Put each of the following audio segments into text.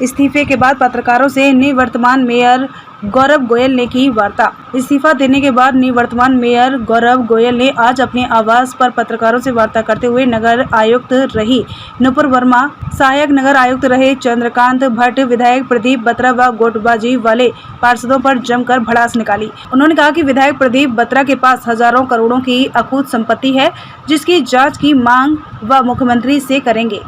इस्तीफे के बाद पत्रकारों से निवर्तमान मेयर गौरव गोयल ने की वार्ता। इस्तीफा देने के बाद निवर्तमान मेयर गौरव गोयल ने आज अपने आवास पर पत्रकारों से वार्ता करते हुए नगर आयुक्त रही नुपुर वर्मा, सहायक नगर आयुक्त रहे चंद्रकांत भट्ट, विधायक प्रदीप बत्रा व गुटबाजी वाले पार्षदों पर जमकर भड़ास निकाली। उन्होंने कहा कि विधायक प्रदीप बत्रा के पास हजारों करोड़ों की अकूत संपत्ति है, जिसकी जांच की मांग वह मुख्यमंत्री से करेंगे।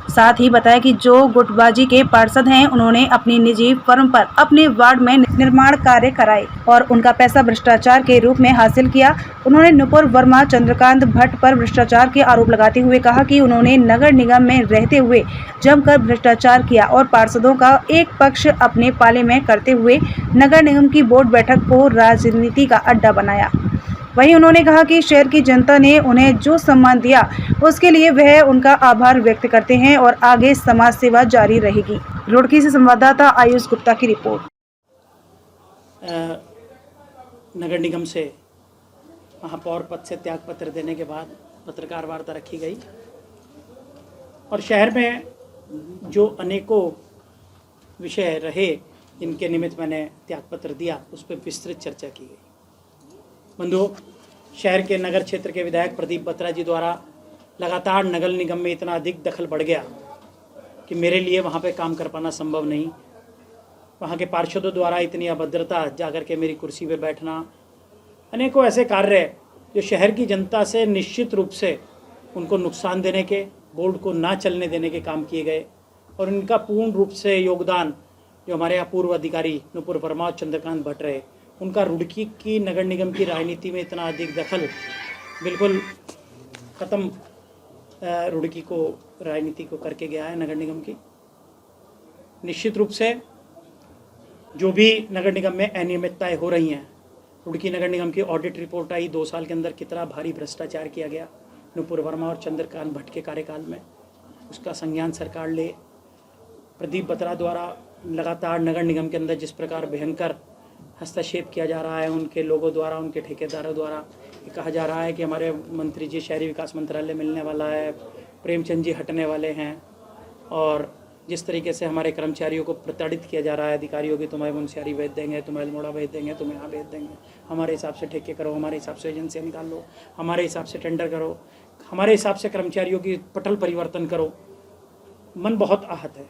साथ ही बताया कि जो गुटबाजी के पार्षद हैं, उन्होंने अपनी निजी फर्म पर अपने वार्ड में निर्माण कार्य कराए और उनका पैसा भ्रष्टाचार के रूप में हासिल किया। उन्होंने नुपुर वर्मा, चंद्रकांत भट्ट पर भ्रष्टाचार के आरोप लगाते हुए कहा कि उन्होंने नगर निगम में रहते हुए जमकर भ्रष्टाचार किया और पार्षदों का एक पक्ष अपने पाले में करते हुए नगर निगम की बोर्ड बैठक को राजनीति का अड्डा बनाया। वहीं उन्होंने कहा कि शहर की जनता ने उन्हें जो सम्मान दिया, उसके लिए वह उनका आभार व्यक्त करते हैं और आगे समाज सेवा जारी रहेगी। रुड़की से संवाददाता आयुष गुप्ता की रिपोर्ट। नगर निगम से महापौर पद से त्यागपत्र देने के बाद पत्रकार वार्ता रखी गई और शहर में जो अनेकों विषय रहे जिनके निमित्त मैंने त्यागपत्र दिया, उस पर विस्तृत चर्चा की गई। बंधुओं, शहर के नगर क्षेत्र के विधायक प्रदीप बत्रा जी द्वारा लगातार नगर निगम में इतना अधिक दखल बढ़ गया कि मेरे लिए वहाँ पे काम कर पाना संभव नहीं। वहाँ के पार्षदों द्वारा इतनी अभद्रता, जाकर के मेरी कुर्सी पे बैठना, अनेकों ऐसे कार्य जो शहर की जनता से निश्चित रूप से उनको नुकसान देने के, बोर्ड को ना चलने देने के काम किए गए और इनका पूर्ण रूप से योगदान जो हमारे यहाँ पूर्व अधिकारी नुपुर वर्मा और चंद्रकांत भट्ट रहे, उनका रुड़की की नगर निगम की राजनीति में इतना अधिक दखल बिल्कुल ख़त्म रुड़की को राजनीति को करके गया है नगर निगम की। निश्चित रूप से जो भी नगर निगम में अनियमितताएं हो रही हैं, रुड़की नगर निगम की ऑडिट रिपोर्ट आई 2 साल के अंदर कितना भारी भ्रष्टाचार किया गया नुपुर वर्मा और चंद्रकांत भट्ट के कार्यकाल में, उसका संज्ञान सरकार ले। प्रदीप बत्रा द्वारा लगातार नगर निगम के अंदर जिस प्रकार भयंकर हस्तक्षेप किया जा रहा है, उनके लोगों द्वारा, उनके ठेकेदारों द्वारा ये कहा जा रहा है कि हमारे मंत्री जी शहरी विकास मंत्रालय मिलने वाला है, प्रेमचंद जी हटने वाले हैं, और जिस तरीके से हमारे कर्मचारियों को प्रताड़ित किया जा रहा है अधिकारियों की, तुम्हें मुंशियारी भेज देंगे, तुम्हें अल्मोड़ा भेज देंगे, तुम्हें यहाँ भेज देंगे, हमारे हिसाब से ठेके करो, हमारे हिसाब से एजेंसियाँ निकाल लो, हमारे हिसाब से टेंडर करो, हमारे हिसाब से कर्मचारियों की पटल परिवर्तन करो। मन बहुत आहत है।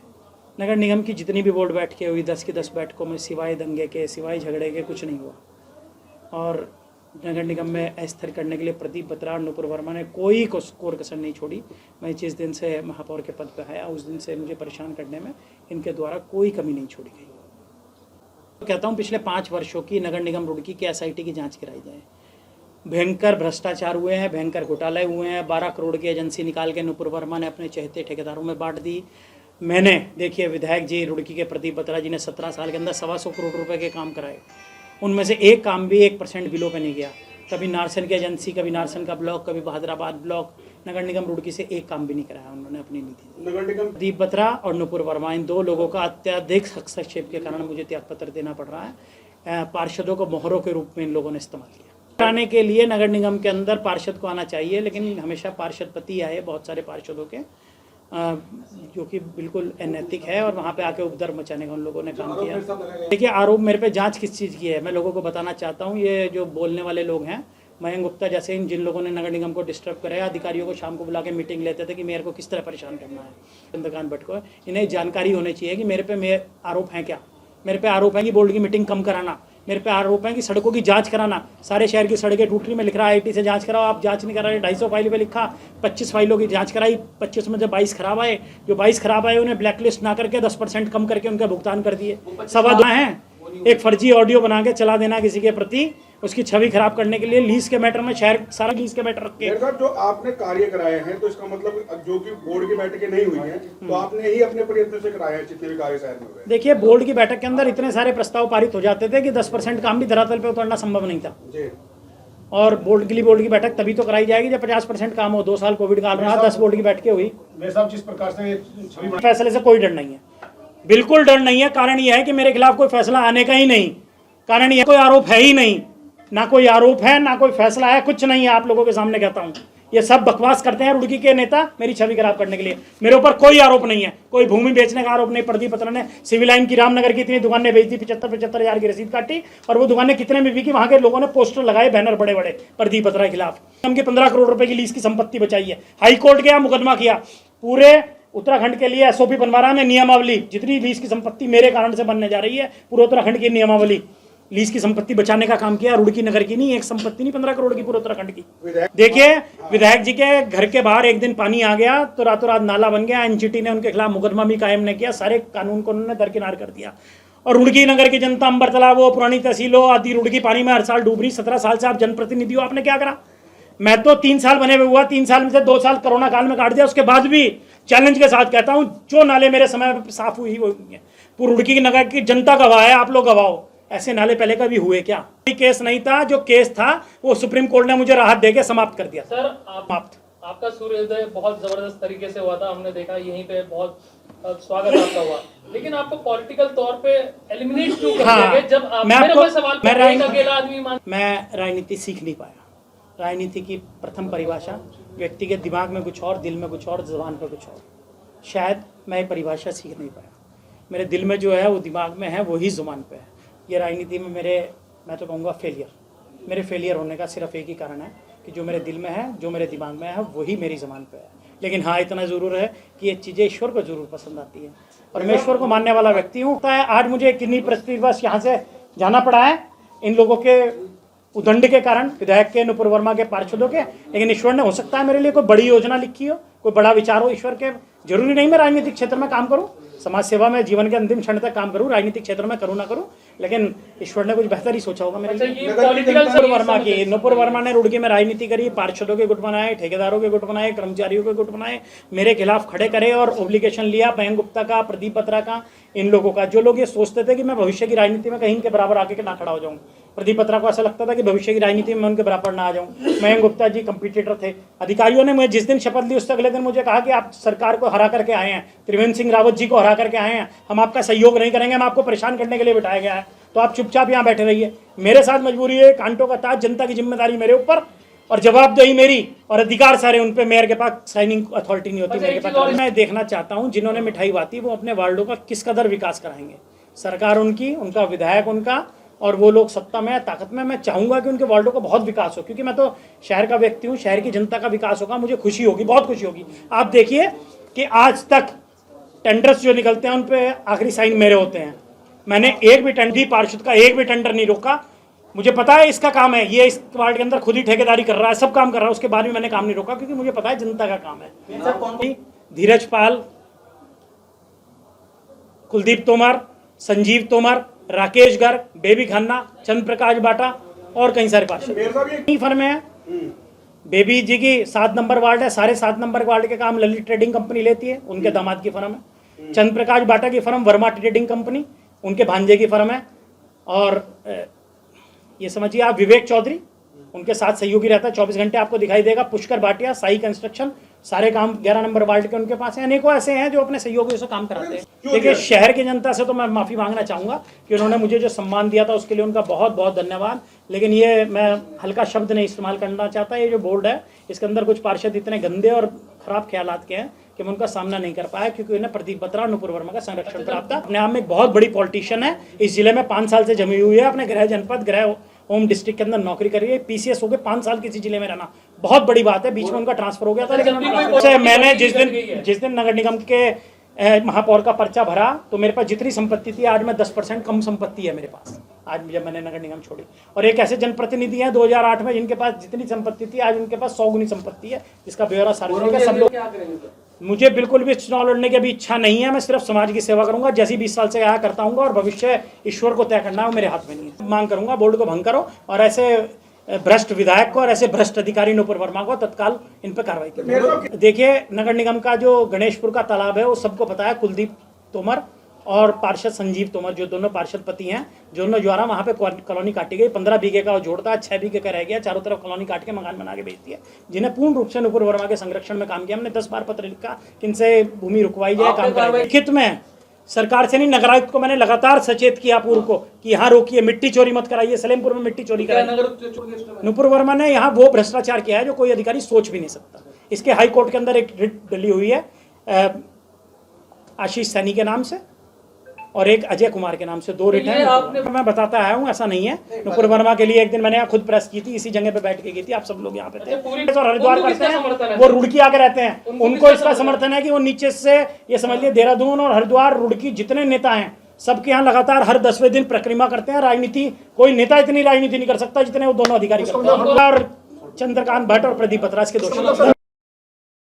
नगर निगम की जितनी भी बोर्ड बैठकें हुई 10 की 10 बैठकों में सिवाय दंगे के, सिवाय झगड़े के कुछ नहीं हुआ और नगर निगम में अस्थिर करने के लिए प्रदीप बत्रा और नुपुर वर्मा ने कोई कोर कसर नहीं छोड़ी। मैं जिस दिन से महापौर के पद पर आया उस दिन से मुझे परेशान करने में इनके द्वारा कोई कमी नहीं छोड़ी गई। तो कहता हूँ पिछले 5 वर्षों की नगर निगम रुड़की की SIT की जाँच कराई जाए। भयंकर भ्रष्टाचार हुए हैं, भयंकर घोटाले हुए हैं। 12 करोड़ की एजेंसी निकाल के नुपुर वर्मा ने अपने चहेते ठेकेदारों में बांट दी। मैंने देखिए विधायक जी रुड़की के प्रदीप बत्रा जी ने 17 साल के अंदर 125 करोड़ रुपए के काम कराए, उनमें से एक काम भी 1% बिलों पे नहीं गया। कभी नारसन की एजेंसी, कभी नारसन का ब्लॉक, कभी बहादुराबाद ब्लॉक, नगर निगम रुड़की से एक काम भी नहीं कराया उन्होंने अपनी नीति। नगर निगम प्रदीप बत्रा और नुपुर वर्मा, इन 2 लोगों का अत्यधिक हस्तक्षेप के कारण मुझे त्यागपत्र देना पड़ रहा है। पार्षदों को मोहरों के रूप में इन लोगों ने इस्तेमाल किया। आने के लिए नगर निगम के अंदर पार्षद को आना चाहिए, लेकिन हमेशा पार्षद पति आए बहुत सारे पार्षदों के, जो कि बिल्कुल अनैतिक है और वहाँ पे आके उपद्रव मचाने का उन लोगों ने काम किया। देखिए आरोप मेरे पे जांच किस चीज़ की है मैं लोगों को बताना चाहता हूँ। ये जो बोलने वाले लोग हैं, मयंक गुप्ता जैसे इन जिन लोगों ने नगर निगम को डिस्टर्ब कराया, अधिकारियों को शाम को बुला के मीटिंग लेते थे कि मेयर को किस तरह परेशान करना है, चंद्रकांत भट्ट को, इन्हें जानकारी होनी चाहिए कि मेरे पे आरोप हैं क्या। मेरे पे आरोप है कि बोर्ड की मीटिंग कम कराना, मेरे पे आरोप है कि सड़कों की जांच कराना। सारे शहर की सड़कें टूट रही में लिख रहा है IT से जांच कराओ, आप जांच नहीं करा रहे। 250 फाइल पे लिखा, 25 फाइलों की जांच कराई, 25 में से 22 खराब आए। जो 22 खराब आए उन्हें ब्लैकलिस्ट ना करके 10% कम करके उनका भुगतान कर दिए। 2.25 हैं। एक फर्जी ऑडियो बना के चला देना किसी के प्रति, उसकी छवि खराब करने के लिए। लीज के मैटर में शहर सारा लीज के मैटर रख के जो आपने कार्य कराए हैं, तो इसका मतलब जो कि बोर्ड की बैठकें नहीं हुई हैं, तो आपने ही अपने प्रयत्न से कराया है जितने भी कार्य शहर में हुए। देखिए बोर्ड की बैठक के अंदर इतने सारे प्रस्ताव पारित हो जाते थे कि 10% काम भी धरातल पे उतरना संभव नहीं था जी। और बोर्ड की बैठक तभी तो कराई जाएगी जब 50% काम हो। 2 साल कोविड काल रहा, 10 बोर्ड की बैठकें हुई। जिस प्रकार से फैसले से कोई डर नहीं है, बिल्कुल डर नहीं है। कारण यह है कि मेरे खिलाफ कोई फैसला आने का ही नहीं, कारण यह कोई आरोप है ही नहीं, ना कोई आरोप है ना कोई फैसला है, कुछ नहीं है। आप लोगों के सामने कहता हूँ ये सब बकवास करते हैं रुड़की के नेता मेरी छवि खराब करने के लिए। मेरे ऊपर कोई आरोप नहीं है, कोई भूमि बेचने का आरोप नहीं। प्रदीप पत्रा ने सिविल लाइन की रामनगर की इतनी दुकानें बेच दी, 75 हजार की रसीद काटी, और वो दुकानें कितने में बिकी, वहां के लोगों ने पोस्टर लगाए, बैनर बड़े बड़े प्रदीप पत्रा के खिलाफ। उनके 15 करोड़ रुपए की लीज की संपत्ति बचाई है। हाई कोर्ट गया, मुकदमा किया, पूरे उत्तराखंड के लिए एसओपी बनवा रहा है। नियमावली, जितनी लीज की संपत्ति मेरे कारण से बनने जा रही है, पूरे उत्तराखंड की नियमावली, लीज की संपत्ति बचाने का काम किया। रुड़की नगर की नहीं, एक संपत्ति नहीं, 15 करोड़ की पूरे उत्तराखंड की। देखिए, विधायक जी के घर के बाहर एक दिन पानी आ गया तो रातों रात नाला बन गया। एनजीटी ने उनके खिलाफ मुकदमा भी कायम नहीं किया, सारे कानून को उन्होंने दरकिनार कर दिया। और रुड़की नगर की जनता, अंबर तालाब हो, पुरानी तहसीलों आदि, रुड़की पानी में हर साल डूब रही। 17 साल से आप जनप्रतिनिधि हो, आपने क्या करा? मैं तो 3 साल बने हुए हुआ, 3 साल में से 2 साल कोरोना काल में काट दिया। उसके बाद भी चैलेंज के साथ कहता हूं, जो नाले मेरे समय में साफ हुई वो हुई है। पूरी रुड़की नगर की जनता गवाह है, आप लोग गवाह हो। ऐसे नाले पहले कभी हुए क्या? कोई केस नहीं था, जो केस था वो सुप्रीम कोर्ट ने मुझे राहत देके समाप्त कर दिया। सर, आपका सूर्योदय बहुत जबरदस्त तरीके से हुआ था, हमने देखा यहीं पे बहुत स्वागत आपका हुआ, लेकिन आपको पॉलिटिकल तौर पे एलिमिनेट क्यों कर दिया गया? जब मैं राजनीति सीख नहीं पाया। राजनीति की प्रथम परिभाषा व्यक्ति के दिमाग में कुछ और, दिल में कुछ और, जुबान पे कुछ और। शायद मैं ये परिभाषा सीख नहीं पाया। मेरे दिल में जो है वो दिमाग में है, वही जुबान पे है। ये राजनीति में मैं तो कहूँगा फेलियर। मेरे फेलियर होने का सिर्फ एक ही कारण है कि जो मेरे दिल में है, जो मेरे दिमाग में है, वही मेरी ज़बान पे है। लेकिन हाँ, इतना ज़रूर है कि ये चीज़ें ईश्वर को ज़रूर पसंद आती है, और मैं ईश्वर को मानने वाला व्यक्ति हूँ। आज मुझे किन्हीं परिस्थितिवश यहाँ से जाना पड़ा है, इन लोगों के उदंड के कारण, विधायक के, नुपुर वर्मा के, पार्षदों के। लेकिन ईश्वर ने हो सकता है मेरे लिए कोई बड़ी योजना लिखी हो, कोई बड़ा विचार हो ईश्वर के। जरूरी नहीं मैं राजनीतिक क्षेत्र में काम करूं, समाज सेवा में जीवन के अंतिम क्षण तक काम करूं, राजनीतिक क्षेत्र में करूं ना करूं, लेकिन ईश्वर ने कुछ बेहतर ही सोचा होगा मेरे लिए। नुपुर वर्मा ने रुड़की में राजनीति करी, पार्षदों के गुट बनाए, ठेकेदारों के गुट बनाए, कर्मचारियों के गुट बनाए, मेरे खिलाफ खड़े करे और ओब्लिगेशन लिया मयंक गुप्ता का, प्रदीप पत्रा का, इन लोगों का। जो लोग ये सोचते थे कि मैं भविष्य की राजनीति में कहीं के बराबर आके ना खड़ा हो जाऊँ, प्रदीप पत्रा को ऐसा लगता था कि भविष्य की राजनीति में उनके बराबर ना आ जाऊं। मयंक गुप्ता जी कंपटीटर थे। अधिकारियों ने मुझे जिस दिन शपथ ली उससे अगले दिन मुझे कहा कि आप सरकार को हरा करके आए हैं, त्रिवेंद्र सिंह रावत जी को हरा करके आए हैं, हम आपका सहयोग नहीं करेंगे, हम आपको परेशान करने के लिए बिठाया गया है, तो आप चुपचाप यहाँ बैठे रहिए। मेरे साथ मजबूरी है, कांटों का ताज, जनता की जिम्मेदारी मेरे ऊपर, और जवाबदेही मेरी, और अधिकार सारे उन पे। मेयर के पास साइनिंग अथॉरिटी नहीं होती, मेरे के पास। मैं देखना चाहता हूँ जिन्होंने मिठाई बांटी वो अपने वार्डों का किस कदर विकास कराएंगे। सरकार उनकी, उनका विधायक उनका, और वो लोग सत्ता में, ताकत में। मैं चाहूंगा कि उनके वार्डों को बहुत विकास हो, क्योंकि मैं तो शहर का व्यक्ति हूँ। शहर की जनता का विकास होगा, मुझे खुशी होगी, बहुत खुशी होगी। आप देखिए कि आज तक टेंडर्स जो निकलते हैं उन पे आखिरी साइन मेरे होते हैं। मैंने एक भी टेंडर, पार्षद का एक भी टेंडर नहीं रोका। मुझे पता है इसका काम है, ये इस वार्ड के अंदर खुद ही ठेकेदारी कर रहा है, सब काम कर रहा है, उसके बाद भी मैंने काम नहीं रोका, क्योंकि मुझे पता है जनता का काम है। धीरज पाल, कुलदीप तोमर, संजीव तोमर, राकेश गर्ग, बेबी खन्ना, चंद्र प्रकाश बाटा और कई सारे पार्षद फर्म है। बेबी जी की 7 नंबर वार्ड है, सारे 7 नंबर वार्ड के काम ललित ट्रेडिंग कंपनी लेती है, उनके दामाद की फर्म है। चंद्र प्रकाश बाटा की फर्म वर्मा ट्रेडिंग कंपनी, उनके भांजे की फर्म है। और ये समझिए आप, विवेक चौधरी उनके साथ सहयोगी रहता है, 24 घंटे आपको दिखाई देगा। पुष्कर भाटिया, साई कंस्ट्रक्शन, सारे काम 11 नंबर वार्ड के उनके पास है। अनेकों ऐसे हैं जो अपने सहयोगियों से काम कराते हैं। देखिए, शहर की जनता से तो मैं माफ़ी मांगना चाहूँगा कि उन्होंने मुझे जो सम्मान दिया था उसके लिए उनका बहुत बहुत धन्यवाद। लेकिन ये मैं हल्का शब्द नहीं इस्तेमाल करना चाहता। ये जो बोर्ड है इसके अंदर कुछ पार्षद इतने गंदे और खराब ख्यालात के हैं कि मैं उनका सामना नहीं कर पाया, क्योंकि उन्हें प्रदीप बत्रा, नुपुर वर्मा का संरक्षण प्राप्त था। अपने आप में एक बहुत बड़ी पॉलिटिशियन है, इस जिले में 5 साल से जमी हुई है, अपने गृह जनपद, गृह होम डिस्ट्रिक्ट के अंदर नौकरी कर रही है। पीसीएस हो गए 5 साल किसी जिले में रहना बहुत बड़ी बात है। बीच में उनका ट्रांसफर हो गया था, लेकिन मैंने जिस दिन नगर निगम के महापौर का पर्चा भरा तो मेरे पास जितनी संपत्ति थी, आज मैं 10% कम संपत्ति है मेरे पास, आज जब मैंने नगर निगम छोड़ी। और एक ऐसे जनप्रतिनिधि हैं 2008 में जिनके पास जितनी संपत्ति थी, आज उनके पास 100 गुनी संपत्ति है, जिसका ब्यौरा सार्वजनिक है। सब लोग, मुझे बिल्कुल भी चुनाव लड़ने की अभी इच्छा नहीं है। मैं सिर्फ समाज की सेवा करूंगा, जैसी 20 साल से आया करता हूँ, और भविष्य ईश्वर को तय करना है, वो मेरे हाथ में नहीं है। मांग करूंगा बोर्ड को भंग करो, और ऐसे भ्रष्ट विधायक को और ऐसे भ्रष्ट अधिकारी नुपुर वर्मा को तत्काल इन पर कार्रवाई करें। देखिए, नगर निगम का जो गणेशपुर का तालाब है वो सबको पता है। कुलदीप तोमर और पार्षद संजीव तोमर, जो दोनों पार्षद पति हैं, दोनों द्वारा वहाँ पे कॉलोनी काटी गई। 15 बीघे का वो जोड़ता है, 6 बीघे का रह गया, चारों तरफ कॉलोनी काट के मकान बना के बेच दिया, जिन्हें पूर्ण रूप से नुपुर वर्मा के संरक्षण में काम किया। हमने 10 बार पत्र लिखा कि इनसे भूमि रुकवाई जाए, काम कराई। लिखित में सरकार से नहीं, नगर आयुक्त को मैंने लगातार सचेत किया पूर्व को कि यहाँ रोकिए, मिट्टी चोरी मत कराइए, सलेमपुर में मिट्टी चोरी कराइए। नुपुर वर्मा ने यहाँ वो भ्रष्टाचार किया है जो कोई अधिकारी सोच भी नहीं सकता। इसके हाई कोर्ट के अंदर एक रिट डली हुई है आशीष सैनी के नाम से और एक अजय कुमार के नाम से, 2 रिट हैं। मैं बताता आया हूँ, ऐसा नहीं है। नुपुर वर्मा के लिए एक दिन मैंने यहाँ खुद प्रेस की थी, इसी जगह पे बैठ के की थी, आप सब लोग यहाँ पे थे। और हरिद्वार करते हैं, वो रुड़की आके रहते हैं, उनको इसका समर्थन है कि वो नीचे से, ये समझ लिए देहरादून और हरिद्वार रुड़की जितने नेता हैं सबके यहाँ लगातार हर 10वें दिन परिक्रमा करते हैं। राजनीति, कोई नेता इतनी राजनीति नहीं कर सकता जितने वो दोनों अधिकारी करते हैं। और चंद्रकांत भट्ट और प्रदीप बत्रा के दोषी।